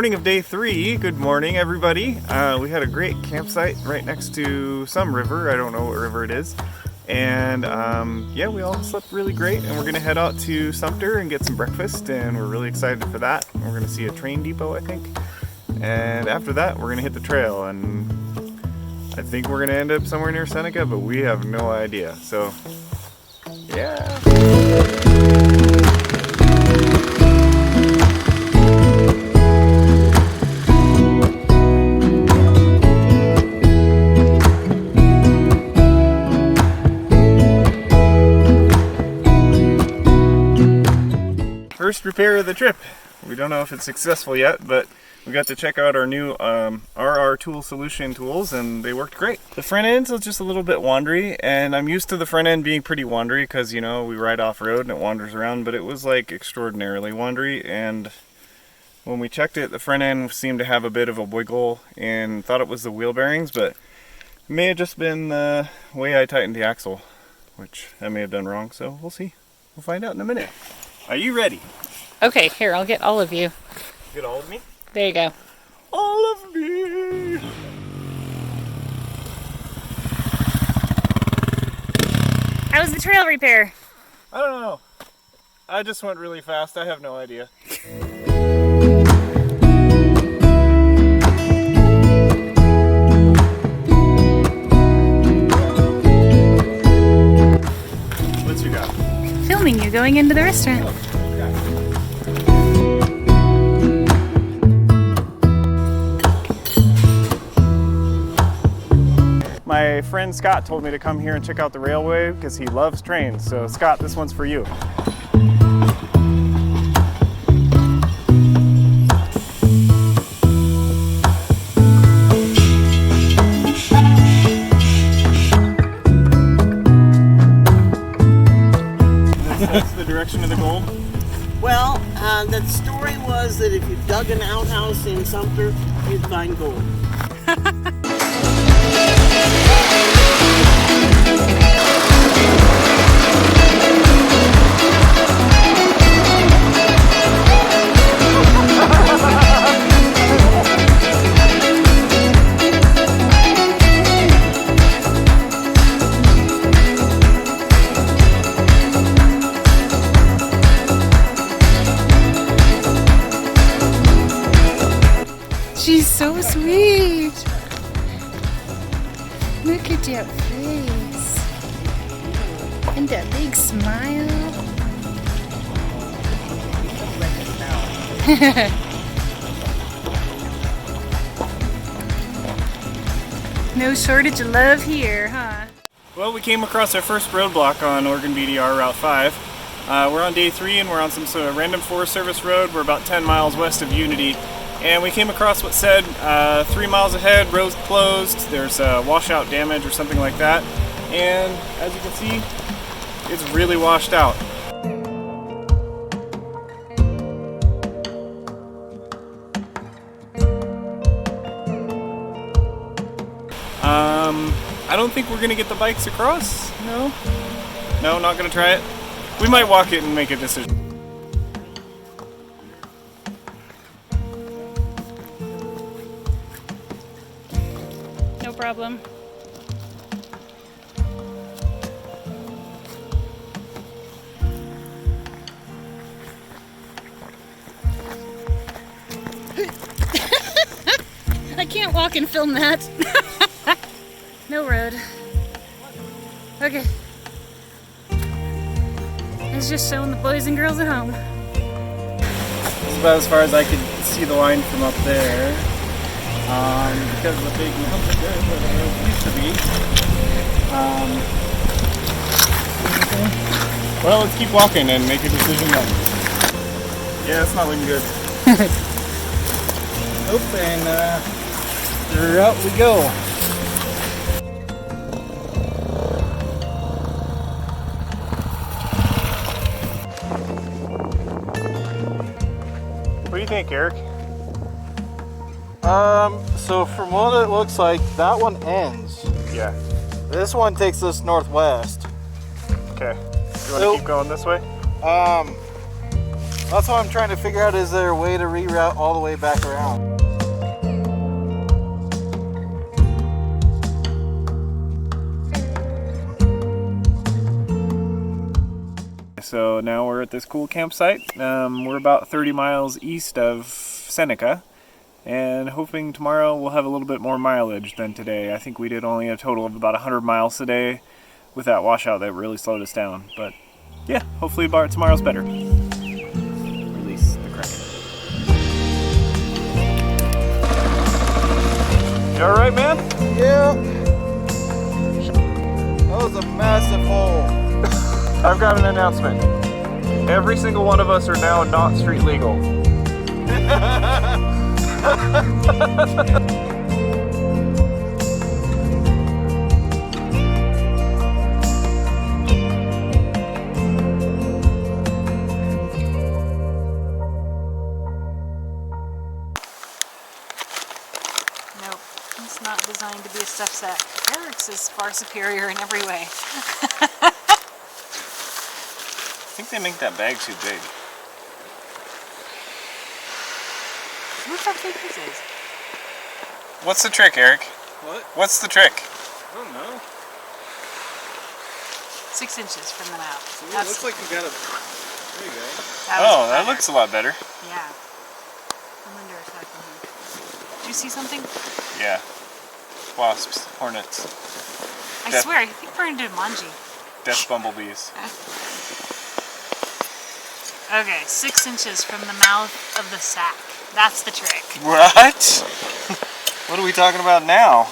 Morning of day 3. Good morning, everybody. We had a great campsite right next to some river. I don't know what river it is. And yeah, we all slept really great. And we're going to head out to Sumter and get some breakfast. And we're really excited for that. We're going to see a train depot, I think. And after that, we're going to hit the trail. And I think we're going to end up somewhere near Seneca, but we have no idea. So, yeah. First repair of the trip. We don't know if it's successful yet, but we got to check out our new RR Tool Solution tools, and they worked great. The front end's just a little bit wandery, and I'm used to the front end being pretty wandery because, you know, we ride off-road and it wanders around, but it was like extraordinarily wandery. And when we checked it, the front end seemed to have a bit of a wiggle, and thought it was the wheel bearings, but it may have just been the way I tightened the axle, which I may have done wrong, so we'll see. We'll find out in a minute. Are you ready? Okay, here, I'll get all of you. Get all of me? There you go. All of me! How was the trail repair? I don't know. I just went really fast. I have no idea. What you got? Filming you going into the restaurant. My friend Scott told me to come here and check out the railway because he loves trains. So Scott, this one's for you. That's the direction of the gold? Well, the story was that if you dug an outhouse in Sumter, you'd find gold. She's so sweet. Look at your face. And that big smile. No shortage of love here, huh? Well, we came across our first roadblock on Oregon BCDR Route 5. We're on day 3 and we're on some sort of random Forest Service road. We're about 10 miles west of Unity. And we came across what said 3 miles ahead, road closed, there's washout damage or something like that. And as you can see, it's really washed out. I don't think we're gonna get the bikes across. No, not gonna try it. We might walk it and make a decision. No problem. I can't walk and film that. No road. Okay. It's just showing the boys and girls at home. It's about as far as I could see the line from up there. Because of the big mountain there where the road used to be. Well, let's keep walking and make a decision then. Yeah, it's not looking good. Oop, and out we go. What do you think, Eric? So from what it looks like, that one ends. Yeah. This one takes us northwest. Okay. You want to keep going this way? That's what I'm trying to figure out. Is there a way to reroute all the way back around? So now we're at this cool campsite. We're about 30 miles east of Seneca, and hoping tomorrow we'll have a little bit more mileage than today. I think we did only a total of about 100 miles today with that washout that really slowed us down. But yeah, hopefully tomorrow's better. Release the kraken. You alright, man? Yeah. That was a massive hole. I've got an announcement. Every single one of us are now not street legal. Nope, it's not designed to be a stuff sack. Eric's is far superior in every way. I think they make that bag too big. Look how big this is. What's the trick, Eric? What? What's the trick? I don't know. 6 inches from the mouth. It looks like you got a... There you go. That looks a lot better. Yeah. I'm under attack from here. Do you see something? Yeah. Wasps, hornets, I Death- swear, I think we're into Manji. death bumblebees. Okay, 6 inches from the mouth of the sack. That's the trick. What? What are we talking about now?